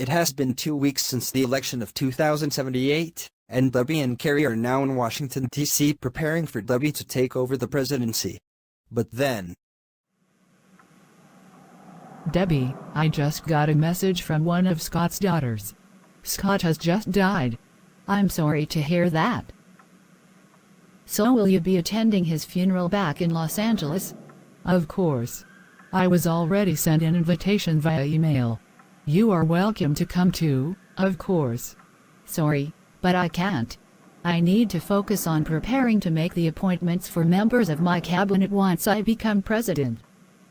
It has been 2 weeks since the election of 2078, and Debbie and Carrie are now in Washington, D.C. preparing for Debbie to take over the presidency. But then... Debbie, I just got a message from one of Scott's daughters. Scott has just died. I'm sorry to hear that. So will you be attending his funeral back in Los Angeles? Of course. I was already sent an invitation via email. You are welcome to come too, of course. Sorry, but I can't. I need to focus on preparing to make the appointments for members of my cabinet once I become president.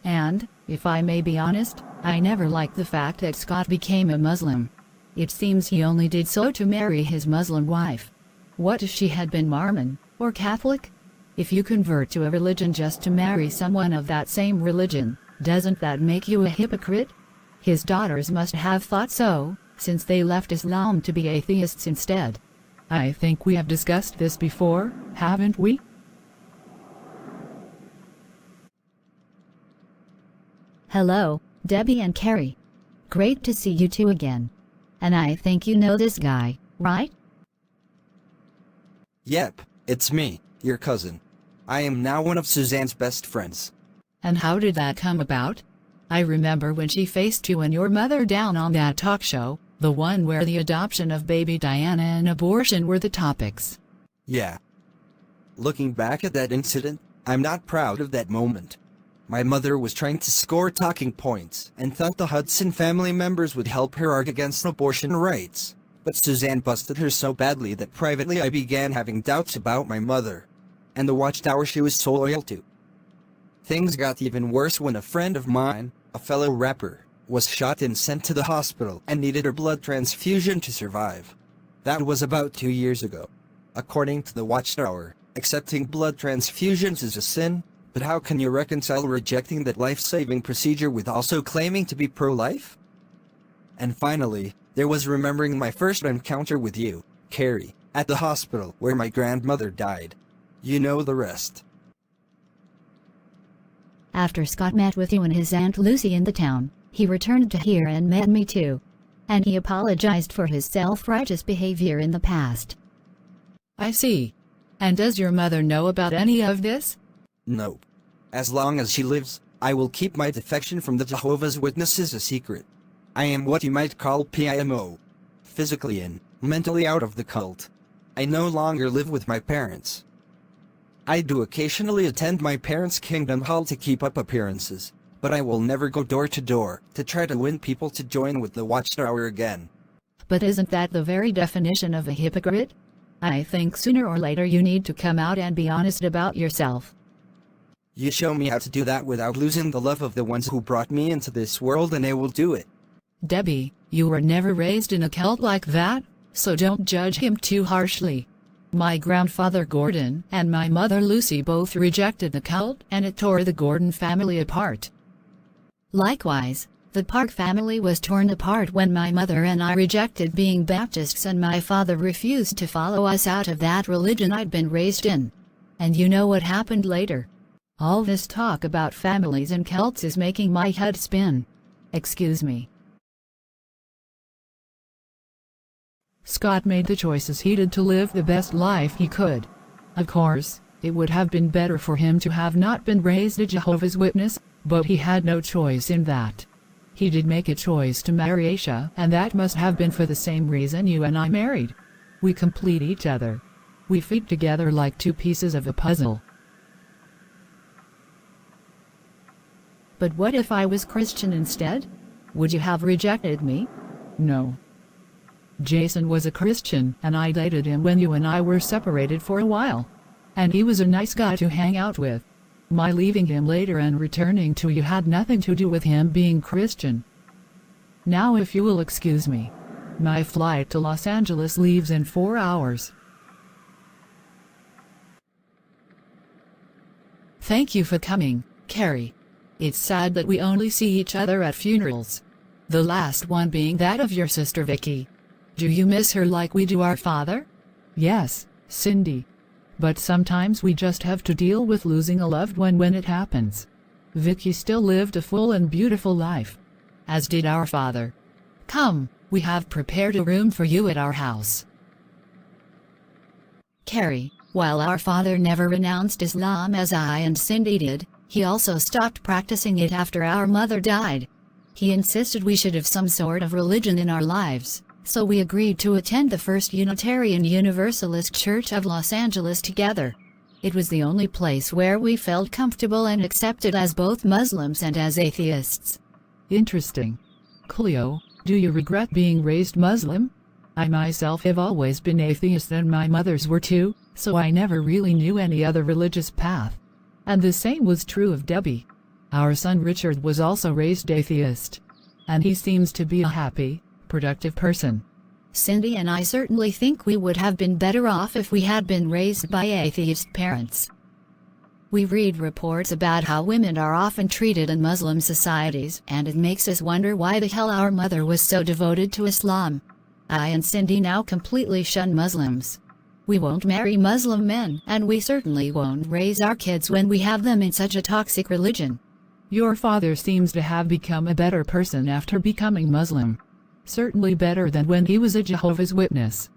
And, if I may be honest, I never liked the fact that Scott became a Muslim. It seems he only did so to marry his Muslim wife. What if she had been Mormon, or Catholic? If you convert to a religion just to marry someone of that same religion, doesn't that make you a hypocrite? His daughters must have thought so, since they left Islam to be atheists instead. I think we have discussed this before, haven't we? Hello, Debbie and Carrie. Great to see you two again. And I think you know this guy, right? Yep, it's me, your cousin. I am now one of Suzanne's best friends. And how did that come about? I remember when she faced you and your mother down on that talk show, the one where the adoption of baby Diana and abortion were the topics. Yeah. Looking back at that incident, I'm not proud of that moment. My mother was trying to score talking points and thought the Hudson family members would help her argue against abortion rights. But Suzanne busted her so badly that privately I began having doubts about my mother and the watchtower she was so loyal to. Things got even worse when a friend of mine, a fellow rapper, was shot and sent to the hospital and needed a blood transfusion to survive. That was about 2 years ago. According to the watchtower, accepting blood transfusions is a sin, but how can you reconcile rejecting that life-saving procedure with also claiming to be pro-life? And finally, there was remembering my first encounter with you, Carrie, at the hospital where my grandmother died. You know the rest. After Scott met with you and his Aunt Lucy in the town, he returned to here and met me too. And he apologized for his self-righteous behavior in the past. I see. And does your mother know about any of this? No. As long as she lives, I will keep my defection from the Jehovah's Witnesses a secret. I am what you might call PIMO. Physically in, mentally out of the cult. I no longer live with my parents. I do occasionally attend my parents' Kingdom Hall to keep up appearances, but I will never go door to door to try to win people to join with the Watchtower again. But isn't that the very definition of a hypocrite? I think sooner or later you need to come out and be honest about yourself. You show me how to do that without losing the love of the ones who brought me into this world and I will do it. Debbie, you were never raised in a cult like that, so don't judge him too harshly. My grandfather Gordon and my mother Lucy both rejected the cult and it tore the Gordon family apart. Likewise, the Park family was torn apart when my mother and I rejected being Baptists and my father refused to follow us out of that religion I'd been raised in. And you know what happened later? All this talk about families and cults is making my head spin. Excuse me. Scott made the choices he did to live the best life he could. Of course, it would have been better for him to have not been raised a Jehovah's Witness, but he had no choice in that. He did make a choice to marry Aisha, and that must have been for the same reason you and I married. We complete each other. We fit together like two pieces of a puzzle. But what if I was Christian instead? Would you have rejected me? No. Jason was a Christian, and I dated him when you and I were separated for a while. And he was a nice guy to hang out with. My leaving him later and returning to you had nothing to do with him being Christian. Now if you will excuse me. My flight to Los Angeles leaves in 4 hours. Thank you for coming, Carrie. It's sad that we only see each other at funerals. The last one being that of your sister Vicky. Do you miss her like we do our father? Yes, Cindy. But sometimes we just have to deal with losing a loved one when it happens. Vicky still lived a full and beautiful life. As did our father. Come, we have prepared a room for you at our house. Carrie, while our father never renounced Islam as I and Cindy did, he also stopped practicing it after our mother died. He insisted we should have some sort of religion in our lives, so we agreed to attend the First Unitarian Universalist Church of Los Angeles together. It was the only place where we felt comfortable and accepted as both Muslims and as atheists. Interesting. Cleo, do you regret being raised Muslim? I myself have always been atheist and my mothers were too, so I never really knew any other religious path. And the same was true of Debbie. Our son Richard was also raised atheist. And he seems to be a happy, productive person. Cindy and I certainly think we would have been better off if we had been raised by atheist parents. We read reports about how women are often treated in Muslim societies, and it makes us wonder why the hell our mother was so devoted to Islam. I and Cindy now completely shun Muslims. We won't marry Muslim men, and we certainly won't raise our kids when we have them in such a toxic religion. Your father seems to have become a better person after becoming Muslim. Certainly better than when he was a Jehovah's Witness.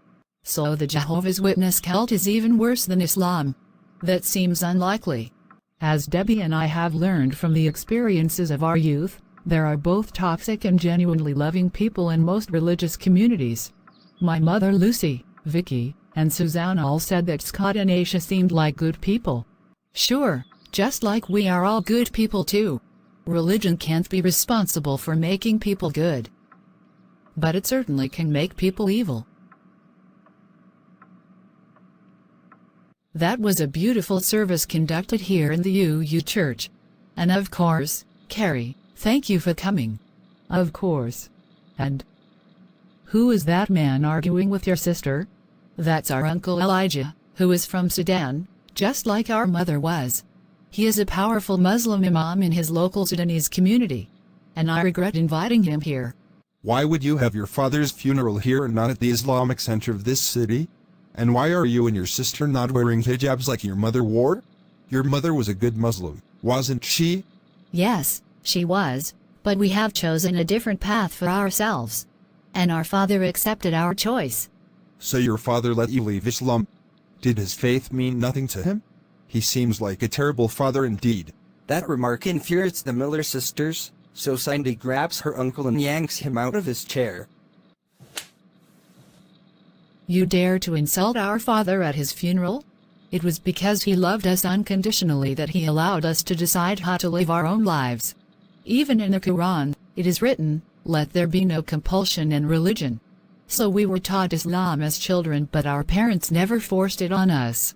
So the Jehovah's Witness cult is even worse than Islam. That seems unlikely. As Debbie and I have learned from the experiences of our youth, there are both toxic and genuinely loving people in most religious communities. My mother Lucy, Vicky, and Suzanne all said that Scott and Aisha seemed like good people. Sure, just like we are all good people too. Religion can't be responsible for making people good. But it certainly can make people evil. That was a beautiful service conducted here in the UU Church. And of course, Carrie, thank you for coming. Of course. And who is that man arguing with your sister? That's our Uncle Elijah, who is from Sudan, just like our mother was. He is a powerful Muslim imam in his local Sudanese community. And I regret inviting him here. Why would you have your father's funeral here and not at the Islamic center of this city? And why are you and your sister not wearing hijabs like your mother wore? Your mother was a good Muslim, wasn't she? Yes, she was, but we have chosen a different path for ourselves. And our father accepted our choice. So your father let you leave Islam? Did his faith mean nothing to him? He seems like a terrible father indeed. That remark infuriates the Miller sisters, so Cindy grabs her uncle and yanks him out of his chair. You dare to insult our father at his funeral? It was because he loved us unconditionally that he allowed us to decide how to live our own lives. Even in the Quran, it is written, "Let there be no compulsion in religion." So we were taught Islam as children, but our parents never forced it on us.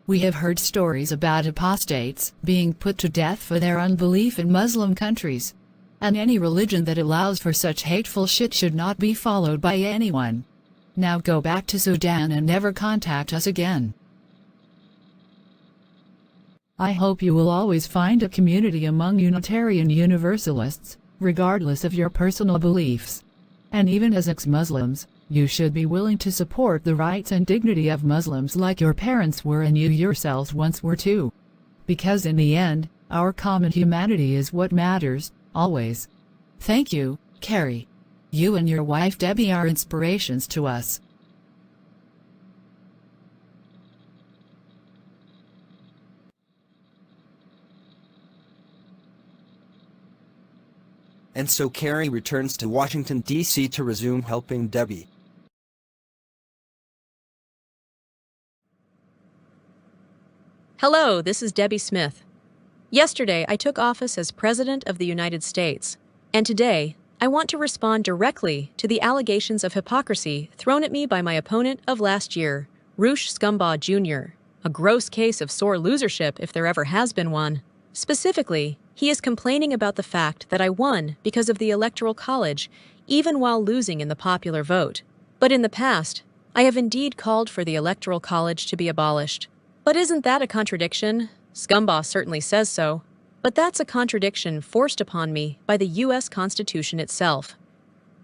We have heard stories about apostates being put to death for their unbelief in Muslim countries. And any religion that allows for such hateful shit should not be followed by anyone. Now go back to Sudan and never contact us again. I hope you will always find a community among Unitarian Universalists, regardless of your personal beliefs. And even as ex-Muslims, you should be willing to support the rights and dignity of Muslims like your parents were and you yourselves once were too. Because in the end, our common humanity is what matters, always. Thank you, Carrie. You and your wife Debbie are inspirations to us. And so Carrie returns to Washington, D.C. to resume helping Debbie. Hello, this is Debbie Smith. Yesterday, I took office as President of the United States, and today, I want to respond directly to the allegations of hypocrisy thrown at me by my opponent of last year, Rush Scumbaugh Jr., a gross case of sore losership if there ever has been one. Specifically, he is complaining about the fact that I won because of the Electoral College, even while losing in the popular vote. But in the past, I have indeed called for the Electoral College to be abolished. But isn't that a contradiction? Scumbaugh certainly says so. But that's a contradiction forced upon me by the U.S. Constitution itself.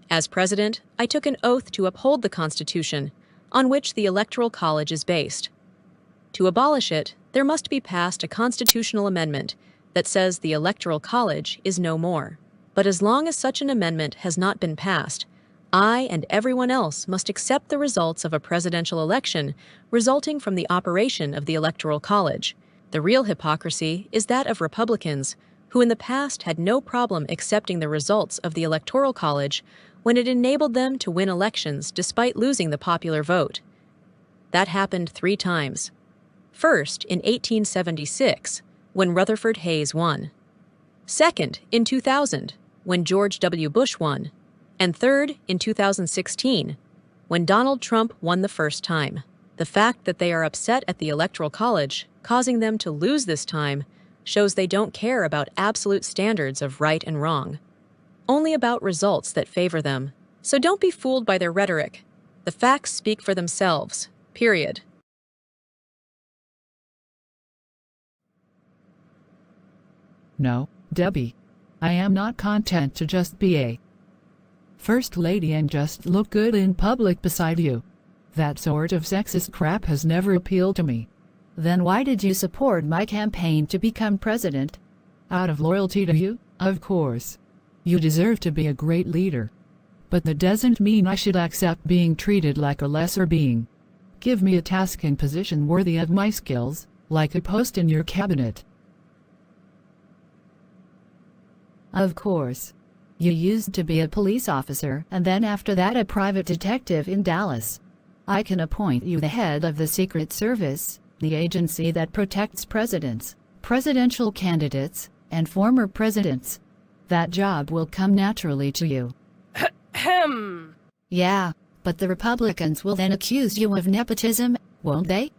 As president, I took an oath to uphold the Constitution, on which the Electoral College is based. To abolish it, there must be passed a constitutional amendment that says the Electoral College is no more. But as long as such an amendment has not been passed, I and everyone else must accept the results of a presidential election resulting from the operation of the Electoral College. The real hypocrisy is that of Republicans, who in the past had no problem accepting the results of the Electoral College when it enabled them to win elections despite losing the popular vote. That happened 3 times. First, in 1876, when Rutherford Hayes won. Second, in 2000, when George W. Bush won. And third, in 2016, when Donald Trump won the first time. The fact that they are upset at the Electoral College, causing them to lose this time, shows they don't care about absolute standards of right and wrong, only about results that favor them. So don't be fooled by their rhetoric. The facts speak for themselves, period. No, Debbie. I am not content to just be a First Lady and just look good in public beside you. That sort of sexist crap has never appealed to me. Then why did you support my campaign to become president? Out of loyalty to you, of course. You deserve to be a great leader. But that doesn't mean I should accept being treated like a lesser being. Give me a task and position worthy of my skills, like a post in your cabinet. Of course. You used to be a police officer and then after that a private detective in Dallas. I can appoint you the head of the Secret Service, the agency that protects presidents, presidential candidates, and former presidents. That job will come naturally to you. Yeah, but the Republicans will then accuse you of nepotism, won't they?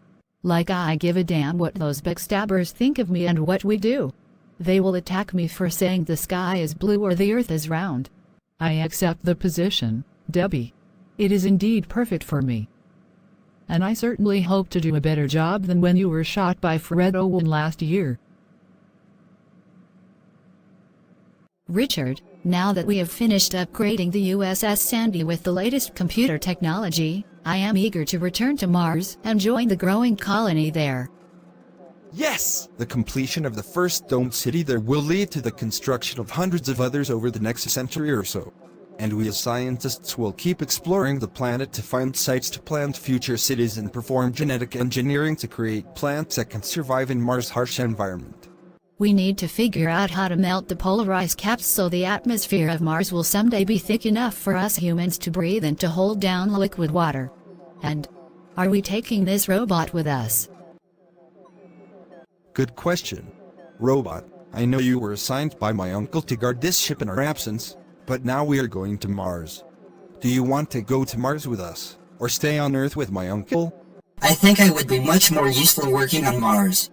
Like I give a damn what those backstabbers think of me and what we do. They will attack me for saying the sky is blue or the earth is round. I accept the position, Debbie. It is indeed perfect for me. And I certainly hope to do a better job than when you were shot by Fred Owen last year. Richard, now that we have finished upgrading the USS Sandy with the latest computer technology, I am eager to return to Mars and join the growing colony there. Yes! The completion of the first domed city there will lead to the construction of hundreds of others over the next century or so. And we as scientists will keep exploring the planet to find sites to plant future cities and perform genetic engineering to create plants that can survive in Mars' harsh environment. We need to figure out how to melt the polar ice caps so the atmosphere of Mars will someday be thick enough for us humans to breathe and to hold down liquid water. And are we taking this robot with us? Good question. Robot, I know you were assigned by my uncle to guard this ship in our absence, but now we are going to Mars. Do you want to go to Mars with us, or stay on Earth with my uncle? I think I would be much more useful working on Mars.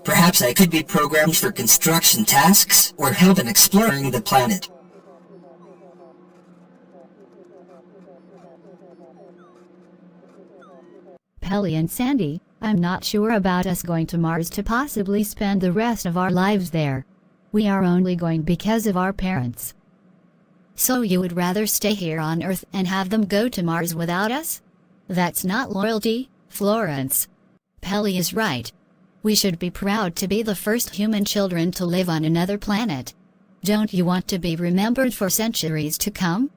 Perhaps I could be programmed for construction tasks, or help in exploring the planet. Pelly and Sandy, I'm not sure about us going to Mars to possibly spend the rest of our lives there. We are only going because of our parents. So you would rather stay here on Earth and have them go to Mars without us? That's not loyalty, Florence. Pelly is right. We should be proud to be the first human children to live on another planet. Don't you want to be remembered for centuries to come?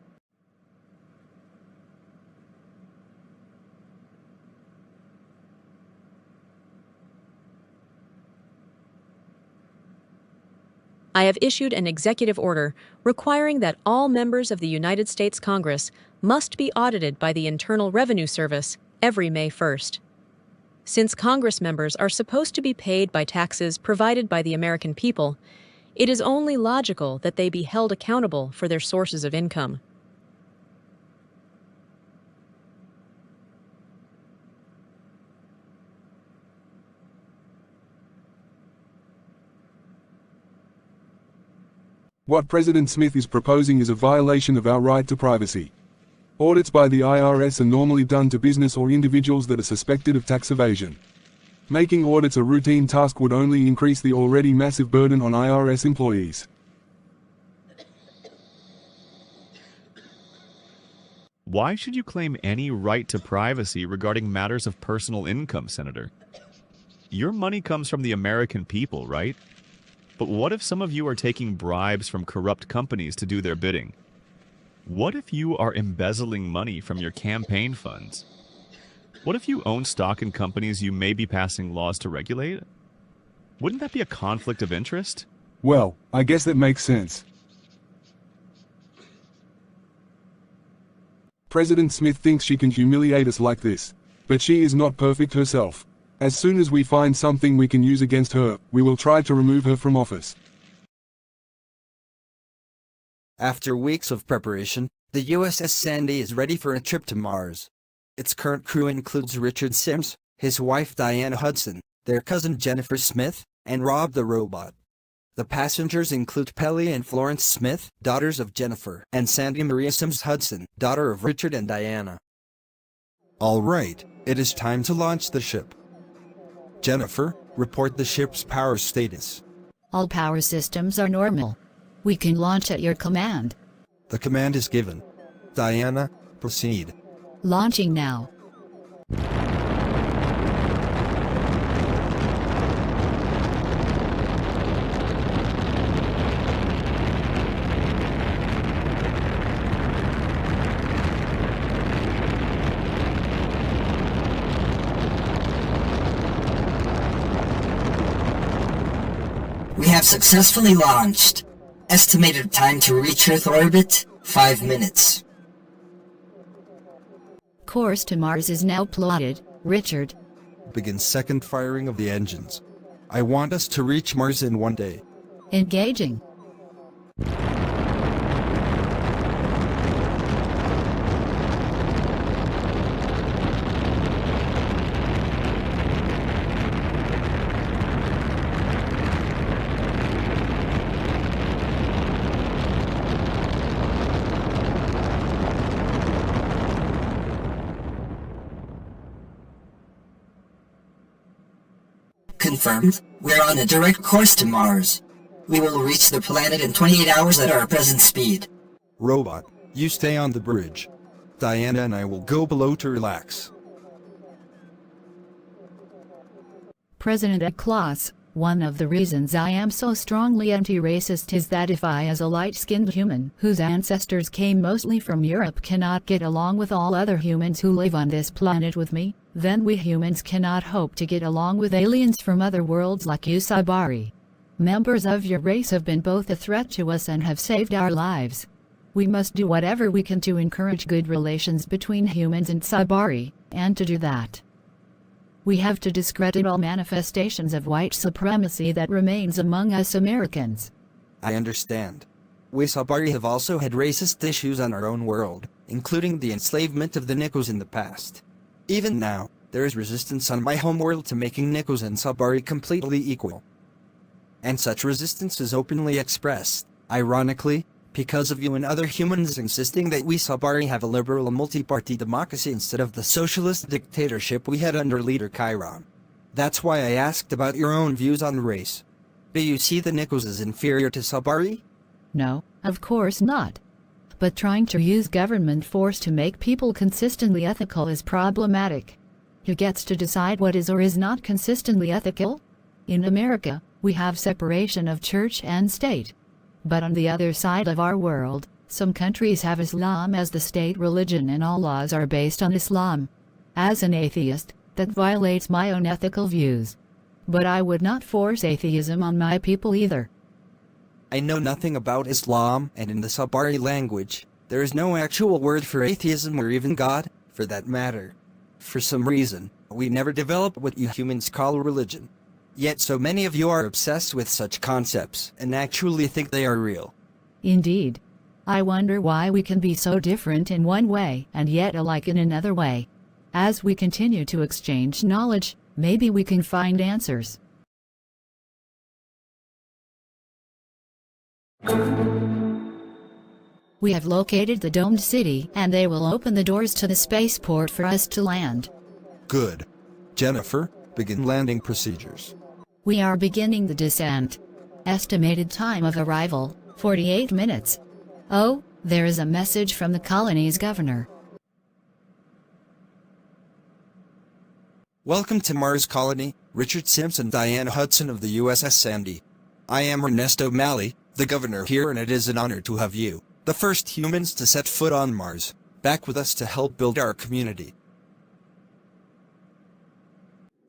I have issued an executive order requiring that all members of the United States Congress must be audited by the Internal Revenue Service every May 1st. Since Congress members are supposed to be paid by taxes provided by the American people, it is only logical that they be held accountable for their sources of income. What President Smith is proposing is a violation of our right to privacy. Audits by the IRS are normally done to business or individuals that are suspected of tax evasion. Making audits a routine task would only increase the already massive burden on IRS employees. Why should you claim any right to privacy regarding matters of personal income, Senator? Your money comes from the American people, right? But what if some of you are taking bribes from corrupt companies to do their bidding? What if you are embezzling money from your campaign funds? What if you own stock in companies you may be passing laws to regulate? Wouldn't that be a conflict of interest? Well, I guess that makes sense. President Smith thinks she can humiliate us like this. But she is not perfect herself. As soon as we find something we can use against her, we will try to remove her from office. After weeks of preparation, the USS Sandy is ready for a trip to Mars. Its current crew includes Richard Sims, his wife Diana Hudson, their cousin Jennifer Smith, and Rob the robot. The passengers include Pelly and Florence Smith, daughters of Jennifer, and Sandy Maria Sims Hudson, daughter of Richard and Diana. All right, it is time to launch the ship. Jennifer, report the ship's power status. All power systems are normal. We can launch at your command. The command is given. Diana, proceed. Launching now. We have successfully launched. Estimated time to reach Earth orbit, 5 minutes. Course to Mars is now plotted, Richard. Begin second firing of the engines. I want us to reach Mars in 1 day. Engaging. Confirmed. We're on a direct course to Mars. We will reach the planet in 28 hours at our present speed. Robot, you stay on the bridge. Diana and I will go below to relax. President Klaus, one of the reasons I am so strongly anti-racist is that if I as a light-skinned human whose ancestors came mostly from Europe cannot get along with all other humans who live on this planet with me, then we humans cannot hope to get along with aliens from other worlds like you Sabari. Members of your race have been both a threat to us and have saved our lives. We must do whatever we can to encourage good relations between humans and Sabari, and to do that, we have to discredit all manifestations of white supremacy that remains among us Americans. I understand. We Sabari have also had racist issues on our own world, including the enslavement of the Nikos in the past. Even now, there is resistance on my homeworld to making Nikos and Sabari completely equal. And such resistance is openly expressed, ironically, because of you and other humans insisting that we Sabari have a liberal multi-party democracy instead of the socialist dictatorship we had under leader Chiron. That's why I asked about your own views on race. Do you see the Nikos as inferior to Sabari? No, of course not. But trying to use government force to make people consistently ethical is problematic. Who gets to decide what is or is not consistently ethical? In America, we have separation of church and state. But on the other side of our world, some countries have Islam as the state religion and all laws are based on Islam. As an atheist, that violates my own ethical views. But I would not force atheism on my people either. I know nothing about Islam, and in the Sabari language, there is no actual word for atheism or even God, for that matter. For some reason, we never developed what you humans call religion. Yet so many of you are obsessed with such concepts and actually think they are real. Indeed. I wonder why we can be so different in one way and yet alike in another way. As we continue to exchange knowledge, maybe we can find answers. We have located the domed city and they will open the doors to the spaceport for us to land. Good. Jennifer, begin landing procedures. We are beginning the descent. Estimated time of arrival, 48 minutes. Oh, there is a message from the colony's governor. Welcome to Mars Colony, Richard Sims and Diana Hudson of the USS Sandy. I am Ernesto Malley, the governor here, and it is an honor to have you, the first humans to set foot on Mars, back with us to help build our community.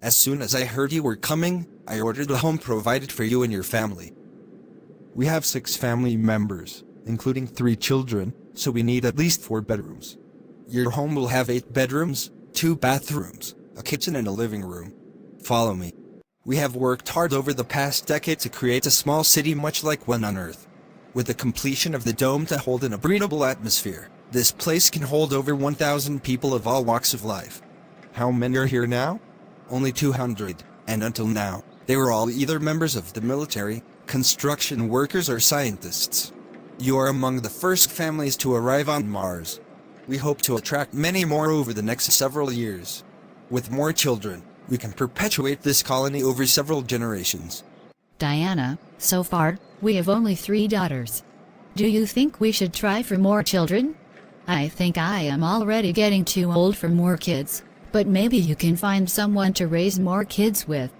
As soon as I heard you were coming, I ordered a home provided for you and your family. We have 6 family members, including 3 children, so we need at least 4 bedrooms. Your home will have 8 bedrooms, 2 bathrooms, a kitchen and a living room. Follow me. We have worked hard over the past decade to create a small city much like one on Earth. With the completion of the dome to hold an breathable atmosphere, this place can hold over 1,000 people of all walks of life. How many are here now? Only 200, and until now, they were all either members of the military, construction workers or scientists. You are among the first families to arrive on Mars. We hope to attract many more over the next several years. With more children, we can perpetuate this colony over several generations. Diana, so far, we have only 3 daughters. Do you think we should try for more children? I think I am already getting too old for more kids, but maybe you can find someone to raise more kids with.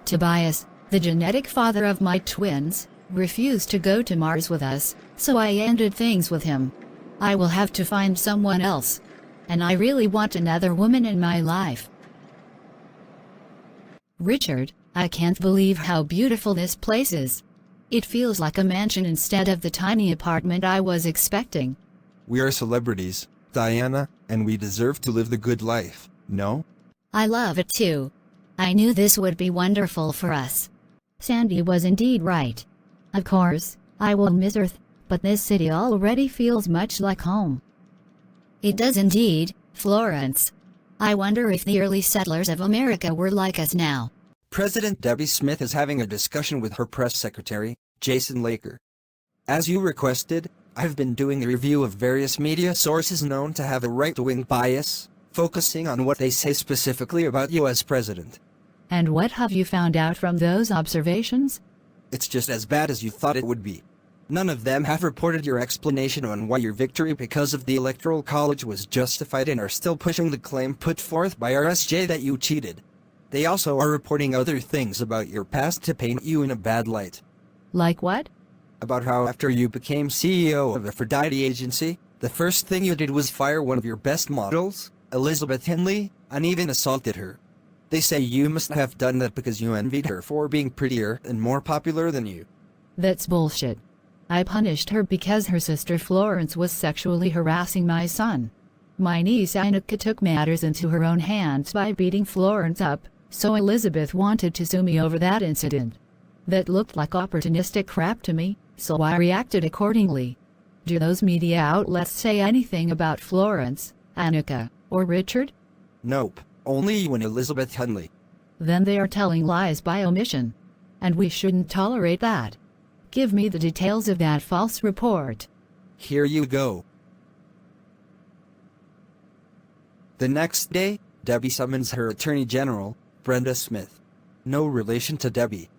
Tobias, the genetic father of my twins, refused to go to Mars with us, so I ended things with him. I will have to find someone else. And I really want another woman in my life. Richard, I can't believe how beautiful this place is. It feels like a mansion instead of the tiny apartment I was expecting. We are celebrities, Diana, and we deserve to live the good life, no? I love it too. I knew this would be wonderful for us. Sandy was indeed right. Of course, I will miss Earth, but this city already feels much like home. It does indeed, Florence. I wonder if the early settlers of America were like us now. President Debbie Smith is having a discussion with her press secretary, Jason Laker. As you requested, I've been doing a review of various media sources known to have a right-wing bias, focusing on what they say specifically about U.S. President. And what have you found out from those observations? It's just as bad as you thought it would be. None of them have reported your explanation on why your victory because of the Electoral College was justified and are still pushing the claim put forth by RSJ that you cheated. They also are reporting other things about your past to paint you in a bad light. Like what? About how after you became CEO of Aphrodite Agency, the first thing you did was fire one of your best models, Elizabeth Henley, and even assaulted her. They say you must have done that because you envied her for being prettier and more popular than you. That's bullshit. I punished her because her sister Florence was sexually harassing my son. My niece Annika took matters into her own hands by beating Florence up, so Elizabeth wanted to sue me over that incident. That looked like opportunistic crap to me, so I reacted accordingly. Do those media outlets say anything about Florence, Annika, or Richard? Nope, only you and Elizabeth Henley. Then they are telling lies by omission. And we shouldn't tolerate that. Give me the details of that false report. Here you go. The next day, Debbie summons her Attorney General, Brenda Smith. No relation to Debbie.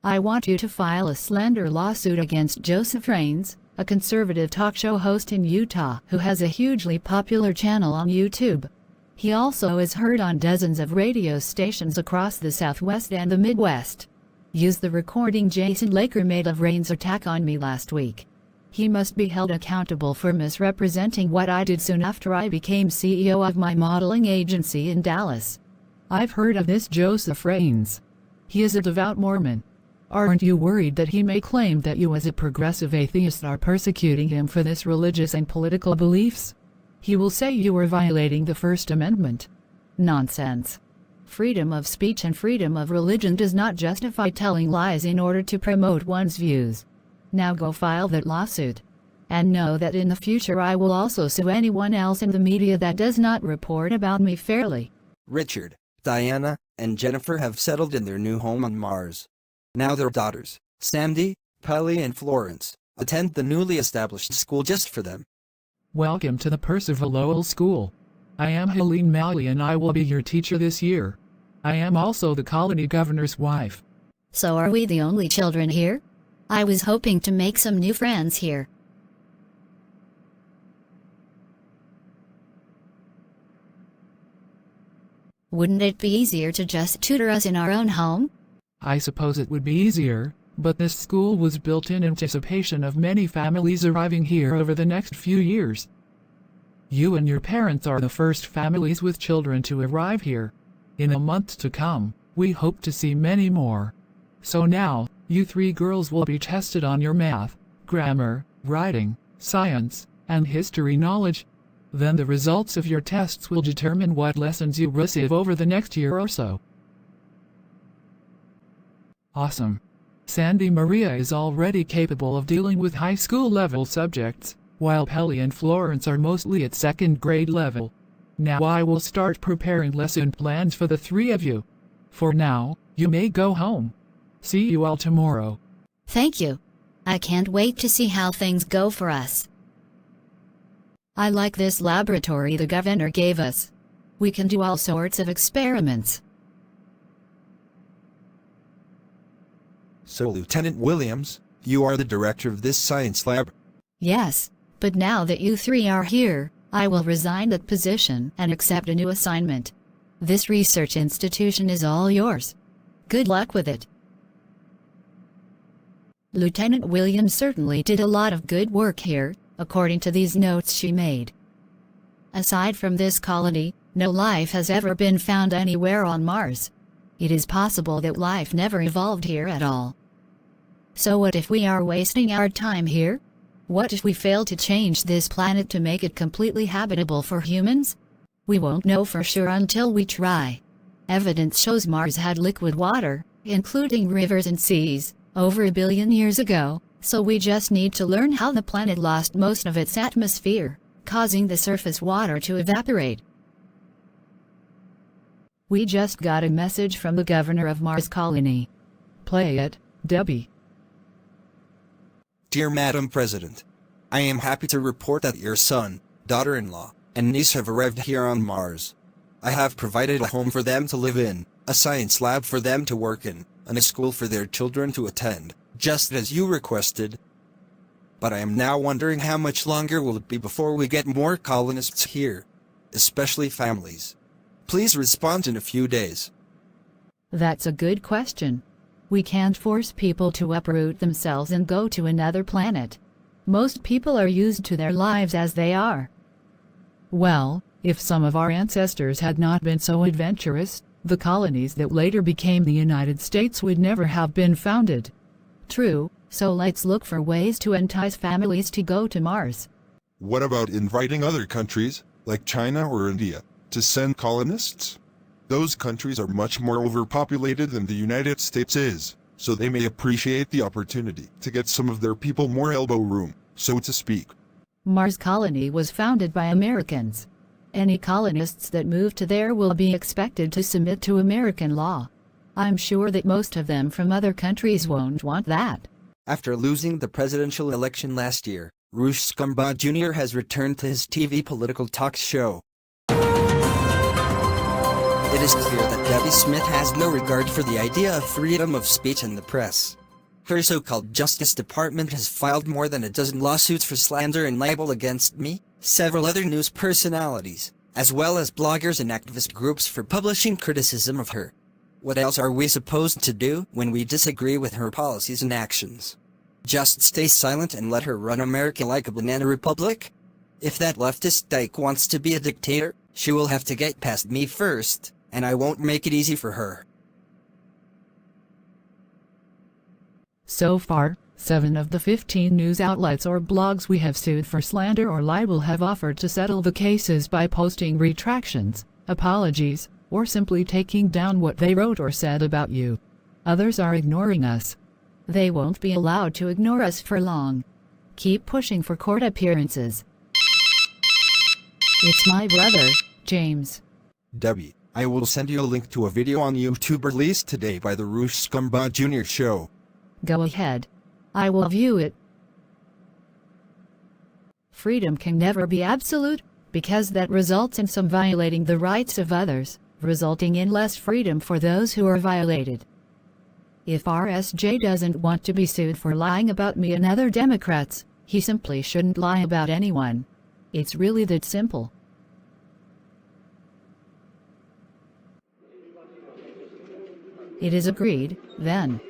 I want you to file a slander lawsuit against Joseph Raines, a conservative talk show host in Utah who has a hugely popular channel on YouTube. He also is heard on dozens of radio stations across the Southwest and the Midwest. Use the recording Jason Laker made of Raines' attack on me last week. He must be held accountable for misrepresenting what I did soon after I became CEO of my modeling agency in Dallas. I've heard of this Joseph Raines. He is a devout Mormon. Aren't you worried that he may claim that you as a progressive atheist are persecuting him for this religious and political beliefs? He will say you are violating the First Amendment. Nonsense. Freedom of speech and freedom of religion does not justify telling lies in order to promote one's views. Now go file that lawsuit. And know that in the future I will also sue anyone else in the media that does not report about me fairly. Richard, Diana, and Jennifer have settled in their new home on Mars. Now their daughters, Sandy, Polly and Florence, attend the newly established school just for them. Welcome to the Percival Lowell School. I am Helene Malley and I will be your teacher this year. I am also the colony governor's wife. So are we the only children here? I was hoping to make some new friends here. Wouldn't it be easier to just tutor us in our own home? I suppose it would be easier, But this school was built in anticipation of many families arriving here over the next few years. You and your parents are the first families with children to arrive here. In a month to come, we hope to see many more. So now, you three girls will be tested on your math, grammar, writing, science, and history knowledge. Then the results of your tests will determine what lessons you receive over the next year or so. Awesome. Sandy Maria is already capable of dealing with high school level subjects, while Pelly and Florence are mostly at second grade level. Now I will start preparing lesson plans for the three of you. For now, you may go home. See you all tomorrow. Thank you. I can't wait to see how things go for us. I like this laboratory the governor gave us. We can do all sorts of experiments. So, Lieutenant Williams, you are the director of this science lab. Yes, but now that you three are here, I will resign that position and accept a new assignment. This research institution is all yours. Good luck with it. Lieutenant Williams certainly did a lot of good work here, according to these notes she made. Aside from this colony, no life has ever been found anywhere on Mars. It is possible that life never evolved here at all. So what if we are wasting our time here? What if we fail to change this planet to make it completely habitable for humans? We won't know for sure until we try. Evidence shows Mars had liquid water, including rivers and seas, over 1 billion years ago, so we just need to learn how the planet lost most of its atmosphere, causing the surface water to evaporate. We just got a message from the governor of Mars Colony. Play it, Debbie. Dear Madam President, I am happy to report that your son, daughter-in-law, and niece have arrived here on Mars. I have provided a home for them to live in, a science lab for them to work in, and a school for their children to attend, just as you requested. But I am now wondering how much longer will it be before we get more colonists here, especially families. Please respond in a few days. That's a good question. We can't force people to uproot themselves and go to another planet. Most people are used to their lives as they are. Well, if some of our ancestors had not been so adventurous, the colonies that later became the United States would never have been founded. True, so let's look for ways to entice families to go to Mars. What about inviting other countries, like China or India, to send colonists? Those countries are much more overpopulated than the United States is, so they may appreciate the opportunity to get some of their people more elbow room, so to speak. Mars Colony was founded by Americans. Any colonists that move to there will be expected to submit to American law. I'm sure that most of them from other countries won't want that. After losing the presidential election last year, Rush Scumbag Jr. has returned to his TV political talk show. It is clear that Debbie Smith has no regard for the idea of freedom of speech in the press. Her so-called Justice Department has filed more than a dozen lawsuits for slander and libel against me, several other news personalities, as well as bloggers and activist groups for publishing criticism of her. What else are we supposed to do when we disagree with her policies and actions? Just stay silent and let her run America like a banana republic? If that leftist dyke wants to be a dictator, she will have to get past me first, and I won't make it easy for her. So far, 7 of the 15 news outlets or blogs we have sued for slander or libel have offered to settle the cases by posting retractions, apologies, or simply taking down what they wrote or said about you. Others are ignoring us. They won't be allowed to ignore us for long. Keep pushing for court appearances. It's my brother, James. Debbie, I will send you a link to a video on YouTube released today by the Rush Scumbag Jr. show. Go ahead. I will view it. Freedom can never be absolute, because that results in some violating the rights of others, resulting in less freedom for those who are violated. If RSJ doesn't want to be sued for lying about me and other Democrats, he simply shouldn't lie about anyone. It's really that simple. It is agreed, then.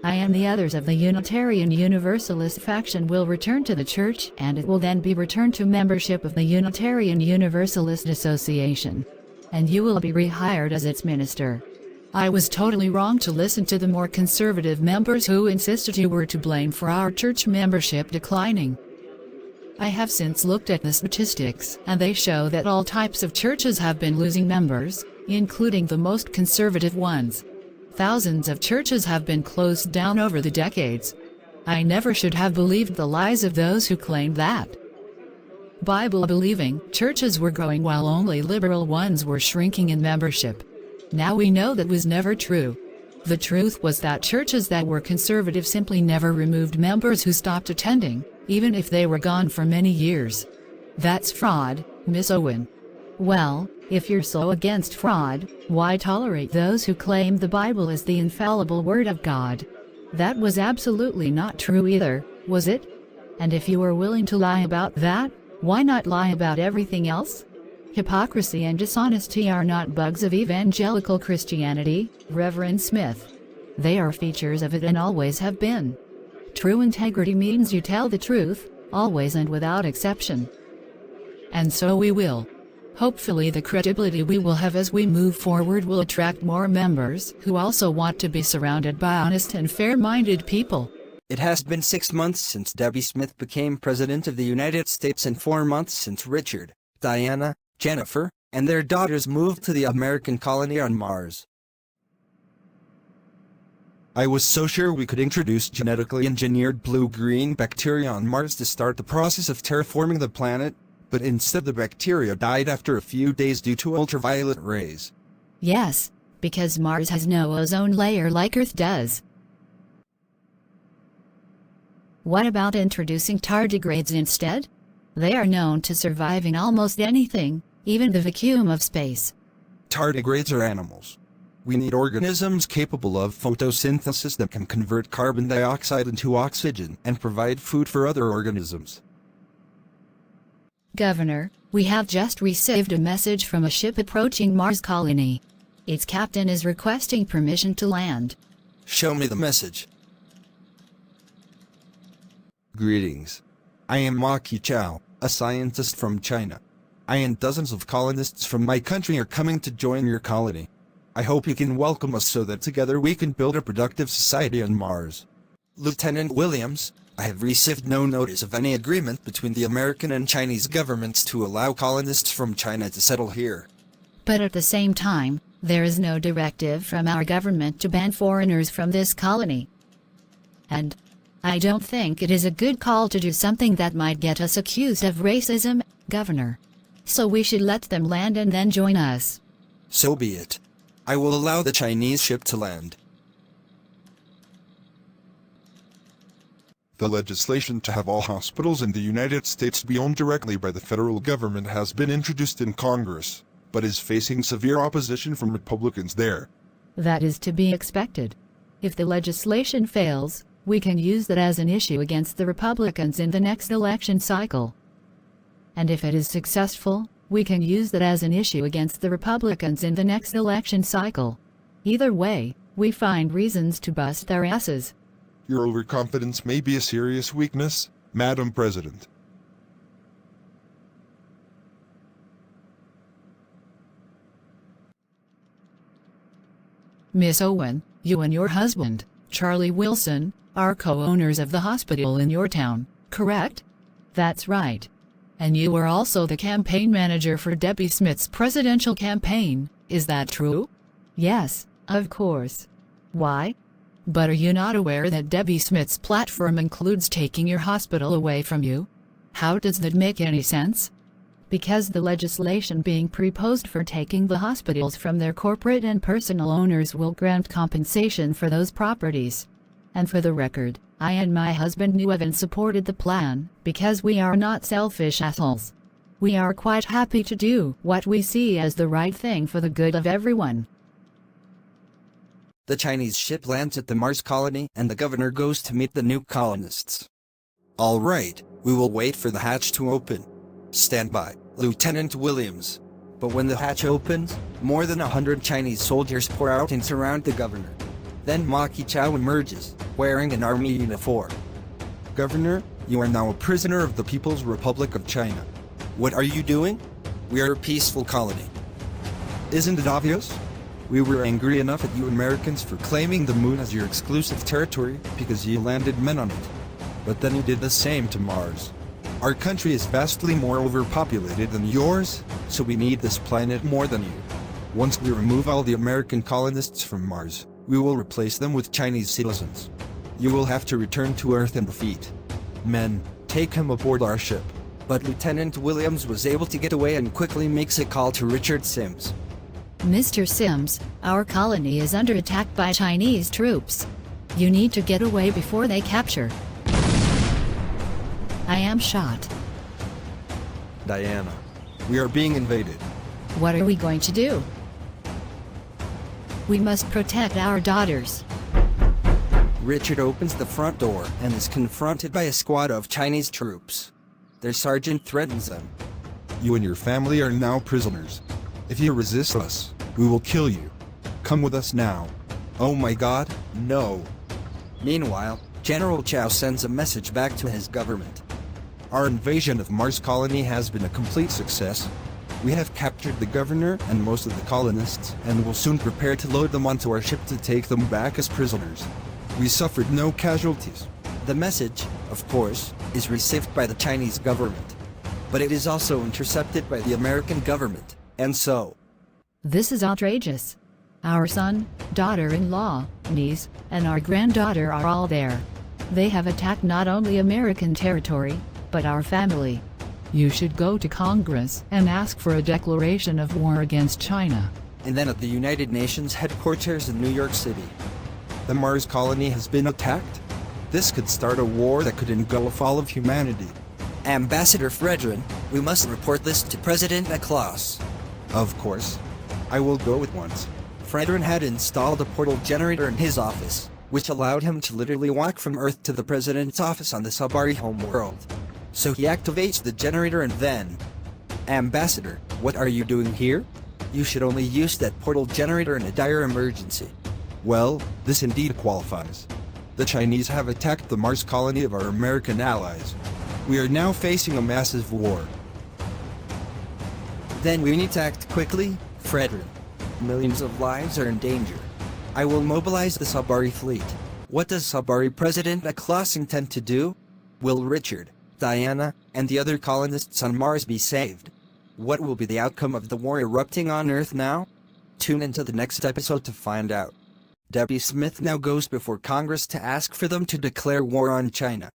I and the others of the Unitarian Universalist faction will return to the church, and it will then be returned to membership of the Unitarian Universalist Association. And you will be rehired as its minister. I was totally wrong to listen to the more conservative members who insisted you were to blame for our church membership declining. I have since looked at the statistics, and they show that all types of churches have been losing members, including the most conservative ones. Thousands of churches have been closed down over the decades. I never should have believed the lies of those who claimed that Bible-believing churches were growing while only liberal ones were shrinking in membership. Now we know that was never true. The truth was that churches that were conservative simply never removed members who stopped attending, even if they were gone for many years. That's fraud, Miss Owen. Well, if you're so against fraud, why tolerate those who claim the Bible is the infallible Word of God? That was absolutely not true either, was it? And if you are willing to lie about that, why not lie about everything else? Hypocrisy and dishonesty are not bugs of evangelical Christianity, Reverend Smith. They are features of it and always have been. True integrity means you tell the truth, always and without exception. And so we will. Hopefully the credibility we will have as we move forward will attract more members who also want to be surrounded by honest and fair-minded people. It has been 6 months since Debbie Smith became President of the United States and 4 months since Richard, Diana, Jennifer, and their daughters moved to the American colony on Mars. I was so sure we could introduce genetically engineered blue-green bacteria on Mars to start the process of terraforming the planet, but instead the bacteria died after a few days due to ultraviolet rays. Yes, because Mars has no ozone layer like Earth does. What about introducing tardigrades instead? They are known to survive in almost anything, even the vacuum of space. Tardigrades are animals. We need organisms capable of photosynthesis that can convert carbon dioxide into oxygen and provide food for other organisms. Governor, we have just received a message from a ship approaching Mars colony. Its captain is requesting permission to land. Show me the message. Greetings. I am Ma Qichao, a scientist from China. I and dozens of colonists from my country are coming to join your colony. I hope you can welcome us so that together we can build a productive society on Mars. Lieutenant Williams, I have received no notice of any agreement between the American and Chinese governments to allow colonists from China to settle here. But at the same time, there is no directive from our government to ban foreigners from this colony. And I don't think it is a good call to do something that might get us accused of racism, Governor. So we should let them land and then join us. So be it. I will allow the Chinese ship to land. The legislation to have all hospitals in the United States be owned directly by the federal government has been introduced in Congress, but is facing severe opposition from Republicans there. That is to be expected. If the legislation fails, we can use that as an issue against the Republicans in the next election cycle. And if it is successful, we can use that as an issue against the Republicans in the next election cycle. Either way, we find reasons to bust their asses. Your overconfidence may be a serious weakness, Madam President. Miss Owen, you and your husband, Charlie Wilson, are co-owners of the hospital in your town, correct? That's right. And you are also the campaign manager for Debbie Smith's presidential campaign, is that true? Yes, of course. Why? But are you not aware that Debbie Smith's platform includes taking your hospital away from you? How does that make any sense? Because the legislation being proposed for taking the hospitals from their corporate and personal owners will grant compensation for those properties. And for the record, I and my husband knew of and supported the plan, because we are not selfish assholes. We are quite happy to do what we see as the right thing for the good of everyone. The Chinese ship lands at the Mars colony and the governor goes to meet the new colonists. All right, we will wait for the hatch to open. Stand by, Lieutenant Williams. But when the hatch opens, more than 100 Chinese soldiers pour out and surround the governor. Then Maki Chow emerges, wearing an army uniform. Governor, you are now a prisoner of the People's Republic of China. What are you doing? We are a peaceful colony. Isn't it obvious? We were angry enough at you Americans for claiming the moon as your exclusive territory because you landed men on it. But then you did the same to Mars. Our country is vastly more overpopulated than yours, so we need this planet more than you. Once we remove all the American colonists from Mars, we will replace them with Chinese citizens. You will have to return to Earth and defeat. Men, take him aboard our ship. But Lieutenant Williams was able to get away and quickly makes a call to Richard Sims. Mr. Sims, our colony is under attack by Chinese troops. You need to get away before they capture. I am shot. Diana, we are being invaded. What are we going to do? We must protect our daughters. Richard opens the front door and is confronted by a squad of Chinese troops. Their sergeant threatens them. You and your family are now prisoners. If you resist us, we will kill you. Come with us now. Oh my god, no. Meanwhile, General Chow sends a message back to his government. Our invasion of Mars colony has been a complete success. We have captured the governor and most of the colonists and will soon prepare to load them onto our ship to take them back as prisoners. We suffered no casualties. The message, of course, is received by the Chinese government. But it is also intercepted by the American government, and so... This is outrageous. Our son, daughter-in-law, niece, and our granddaughter are all there. They have attacked not only American territory, but our family. You should go to Congress and ask for a declaration of war against China. And then at the United Nations headquarters in New York City. The Mars colony has been attacked? This could start a war that could engulf all of humanity. Ambassador Fredrin, we must report this to President Klaus. Of course. I will go at once. Fredrin had installed a portal generator in his office, which allowed him to literally walk from Earth to the President's office on the Sabari homeworld. So he activates the generator and then... Ambassador, what are you doing here? You should only use that portal generator in a dire emergency. Well, this indeed qualifies. The Chinese have attacked the Mars colony of our American allies. We are now facing a massive war. Then we need to act quickly, Fredrin. Millions of lives are in danger. I will mobilize the Sabari fleet. What does Sabari President Klaus intend to do? Will Richard, Diana, and the other colonists on Mars be saved? What will be the outcome of the war erupting on Earth now? Tune into the next episode to find out. Debbie Smith now goes before Congress to ask for them to declare war on China.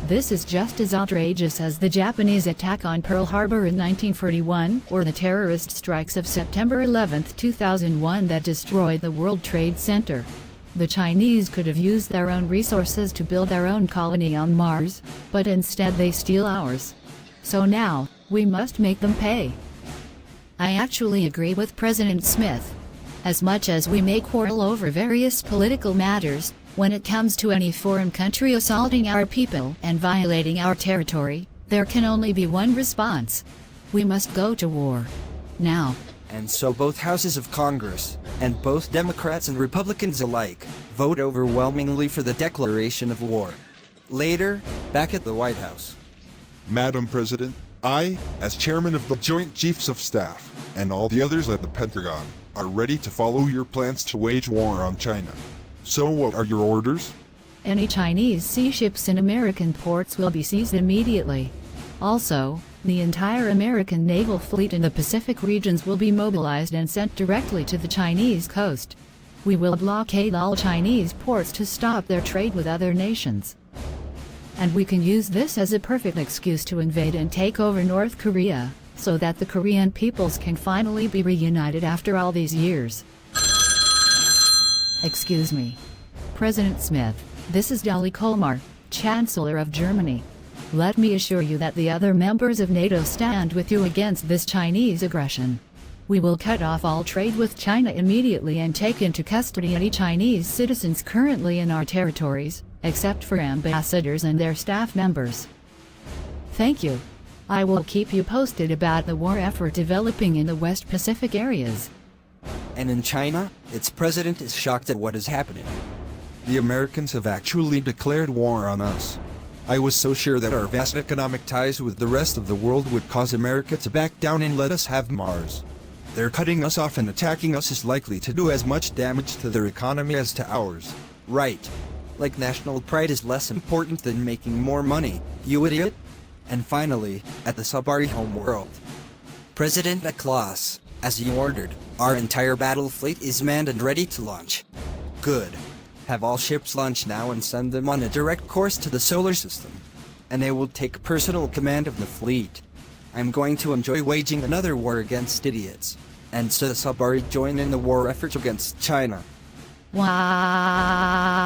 This is just as outrageous as the Japanese attack on Pearl Harbor in 1941 or the terrorist strikes of September 11, 2001 that destroyed the World Trade Center. The Chinese could have used their own resources to build their own colony on Mars, but instead they steal ours. So now, we must make them pay. I actually agree with President Smith. As much as we may quarrel over various political matters, when it comes to any foreign country assaulting our people and violating our territory, there can only be one response. We must go to war. Now. And so both houses of Congress, and both Democrats and Republicans alike, vote overwhelmingly for the declaration of war. Later, back at the White House. Madam President, I, as chairman of the Joint Chiefs of Staff, and all the others at the Pentagon, are ready to follow your plans to wage war on China. So what are your orders? Any Chinese sea ships in American ports will be seized immediately. Also, the entire American naval fleet in the Pacific regions will be mobilized and sent directly to the Chinese coast. We will blockade all Chinese ports to stop their trade with other nations. And we can use this as a perfect excuse to invade and take over North Korea, so that the Korean peoples can finally be reunited after all these years. Excuse me. President Smith, this is Dolly Kolmar, Chancellor of Germany. Let me assure you that the other members of NATO stand with you against this Chinese aggression. We will cut off all trade with China immediately and take into custody any Chinese citizens currently in our territories, except for ambassadors and their staff members. Thank you. I will keep you posted about the war effort developing in the West Pacific areas. And in China, its president is shocked at what is happening. The Americans have actually declared war on us. I was so sure that our vast economic ties with the rest of the world would cause America to back down and let us have Mars. Their cutting us off and attacking us is likely to do as much damage to their economy as to ours. Right. Like national pride is less important than making more money, you idiot. And finally, at the Sabari homeworld. President Klaus, as you ordered, our entire battle fleet is manned and ready to launch. Good. Have all ships launch now and send them on a direct course to the solar system. And they will take personal command of the fleet. I'm going to enjoy waging another war against idiots. And so the Sabari join in the war effort against China. Wah.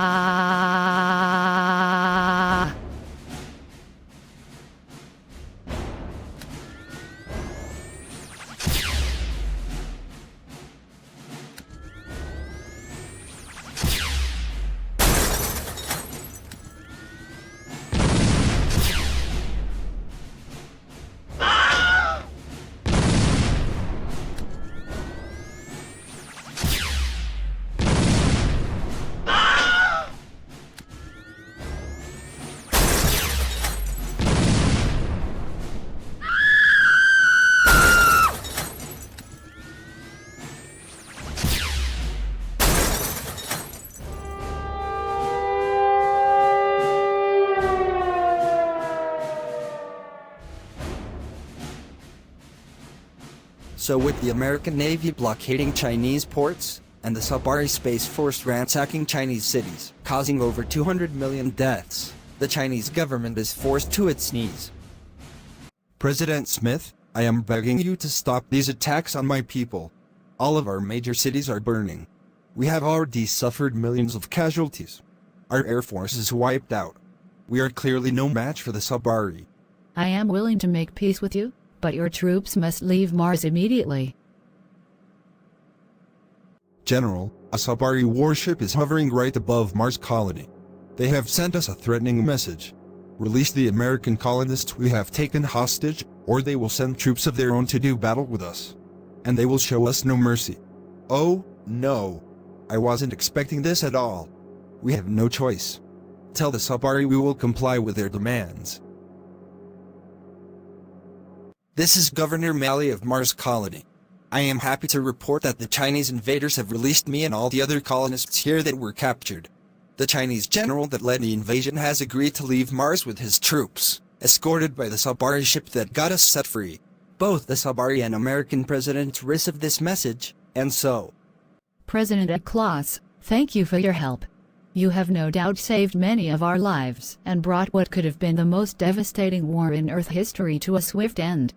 So with the American Navy blockading Chinese ports, and the Sabari Space Force ransacking Chinese cities, causing over 200 million deaths, the Chinese government is forced to its knees. President Smith, I am begging you to stop these attacks on my people. All of our major cities are burning. We have already suffered millions of casualties. Our air force is wiped out. We are clearly no match for the Sabari. I am willing to make peace with you, but your troops must leave Mars immediately. General, a Sabari warship is hovering right above Mars colony. They have sent us a threatening message. Release the American colonists we have taken hostage, or they will send troops of their own to do battle with us. And they will show us no mercy. Oh, no. I wasn't expecting this at all. We have no choice. Tell the Sabari we will comply with their demands. This is Governor Malley of Mars Colony. I am happy to report that the Chinese invaders have released me and all the other colonists here that were captured. The Chinese general that led the invasion has agreed to leave Mars with his troops, escorted by the Sabari ship that got us set free. Both the Sabari and American presidents received this message, and so. President Klaus, thank you for your help. You have no doubt saved many of our lives and brought what could have been the most devastating war in Earth history to a swift end.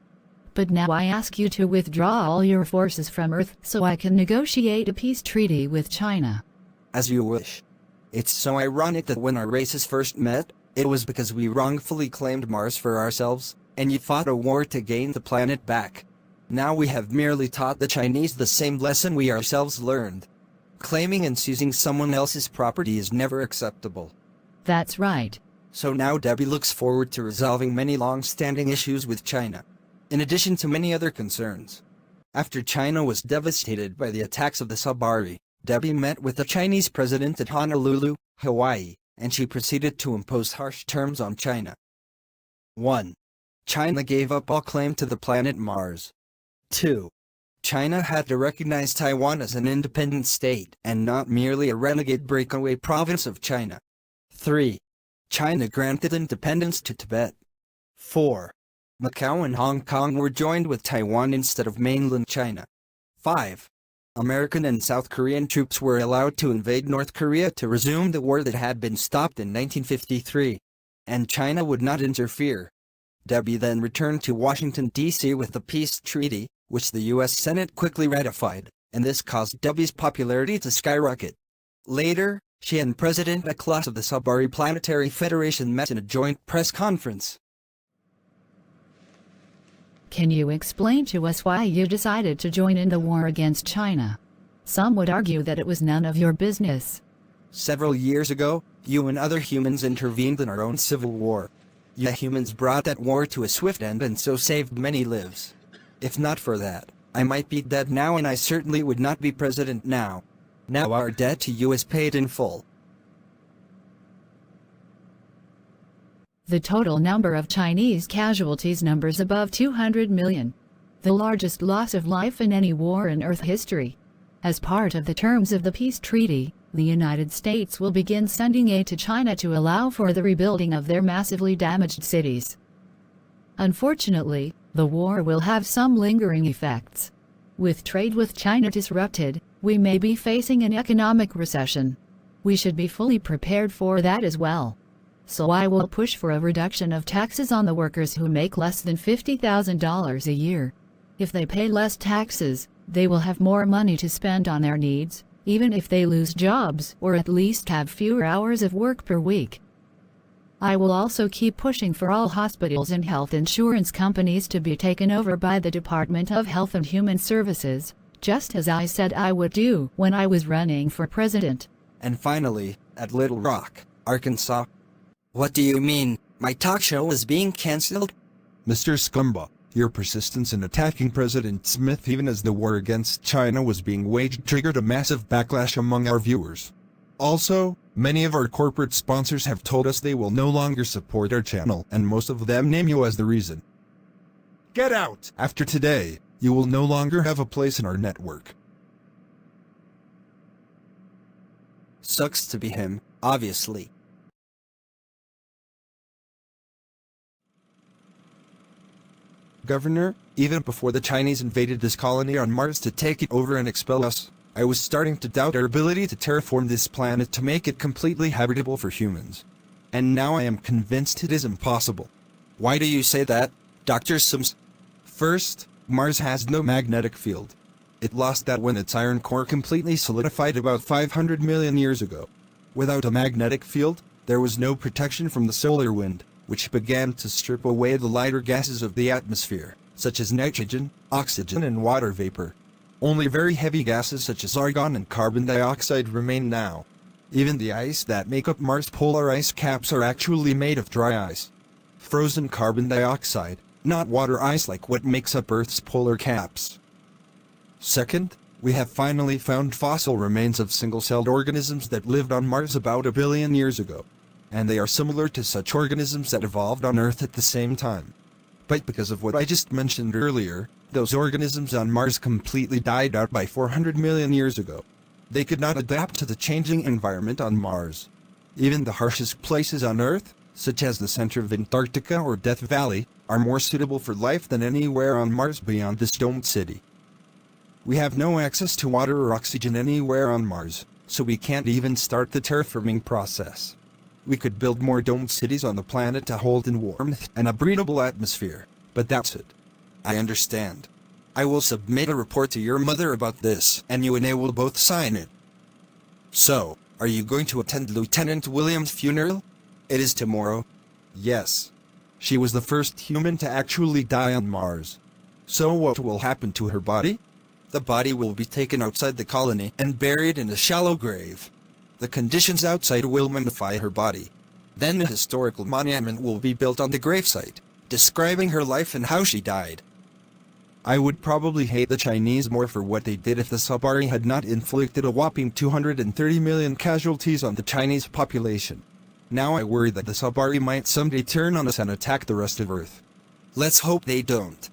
But now I ask you to withdraw all your forces from Earth so I can negotiate a peace treaty with China. As you wish. It's so ironic that when our races first met, it was because we wrongfully claimed Mars for ourselves, and you fought a war to gain the planet back. Now we have merely taught the Chinese the same lesson we ourselves learned. Claiming and seizing someone else's property is never acceptable. That's right. So now Debbie looks forward to resolving many long-standing issues with China, in addition to many other concerns. After China was devastated by the attacks of the Sabari, Debbie met with the Chinese president at Honolulu, Hawaii, and she proceeded to impose harsh terms on China. 1. China gave up all claim to the planet Mars. 2. China had to recognize Taiwan as an independent state and not merely a renegade breakaway province of China. 3. China granted independence to Tibet. 4. Macau and Hong Kong were joined with Taiwan instead of mainland China. 5. American and South Korean troops were allowed to invade North Korea to resume the war that had been stopped in 1953. And China would not interfere. Debbie then returned to Washington, D.C. with the peace treaty, which the U.S. Senate quickly ratified, and this caused Debbie's popularity to skyrocket. Later, she and President Klaus of the Sabari Planetary Federation met in a joint press conference. Can you explain to us why you decided to join in the war against China? Some would argue that it was none of your business. Several years ago, you and other humans intervened in our own civil war. You humans brought that war to a swift end and so saved many lives. If not for that, I might be dead now and I certainly would not be president now. Now our debt to you is paid in full. The total number of Chinese casualties numbers above 200 million. The largest loss of life in any war in Earth history. As part of the terms of the peace treaty, the United States will begin sending aid to China to allow for the rebuilding of their massively damaged cities. Unfortunately, the war will have some lingering effects. With trade with China disrupted, we may be facing an economic recession. We should be fully prepared for that as well. So I will push for a reduction of taxes on the workers who make less than $50,000 a year. If they pay less taxes, they will have more money to spend on their needs, even if they lose jobs or at least have fewer hours of work per week. I will also keep pushing for all hospitals and health insurance companies to be taken over by the Department of Health and Human Services, just as I said I would do when I was running for president. And finally, at Little Rock, Arkansas. What do you mean? My talk show is being cancelled? Mr. Scumba, your persistence in attacking President Smith even as the war against China was being waged triggered a massive backlash among our viewers. Also, many of our corporate sponsors have told us they will no longer support our channel, and most of them name you as the reason. Get out! After today, you will no longer have a place in our network. Sucks to be him, obviously. Governor, even before the Chinese invaded this colony on Mars to take it over and expel us, I was starting to doubt our ability to terraform this planet to make it completely habitable for humans. And now I am convinced it is impossible. Why do you say that, Dr. Sims? First, Mars has no magnetic field. It lost that when its iron core completely solidified about 500 million years ago. Without a magnetic field, there was no protection from the solar wind, which began to strip away the lighter gases of the atmosphere, such as nitrogen, oxygen and water vapor. Only very heavy gases such as argon and carbon dioxide remain now. Even the ice that make up Mars' polar ice caps are actually made of dry ice. Frozen carbon dioxide, not water ice like what makes up Earth's polar caps. Second, we have finally found fossil remains of single-celled organisms that lived on Mars about 1 billion years ago. And they are similar to such organisms that evolved on Earth at the same time. But because of what I just mentioned earlier, those organisms on Mars completely died out by 400 million years ago. They could not adapt to the changing environment on Mars. Even the harshest places on Earth, such as the center of Antarctica or Death Valley, are more suitable for life than anywhere on Mars beyond this domed city. We have no access to water or oxygen anywhere on Mars, so we can't even start the terraforming process. We could build more domed cities on the planet to hold in warmth and a breathable atmosphere, but that's it. I understand. I will submit a report to your mother about this, and you and I will both sign it. So, are you going to attend Lieutenant Williams' funeral? It is tomorrow. Yes. She was the first human to actually die on Mars. So what will happen to her body? The body will be taken outside the colony and buried in a shallow grave. The conditions outside will mummify her body. Then a historical monument will be built on the gravesite, describing her life and how she died. I would probably hate the Chinese more for what they did if the Sabari had not inflicted a whopping 230 million casualties on the Chinese population. Now I worry that the Sabari might someday turn on us and attack the rest of Earth. Let's hope they don't.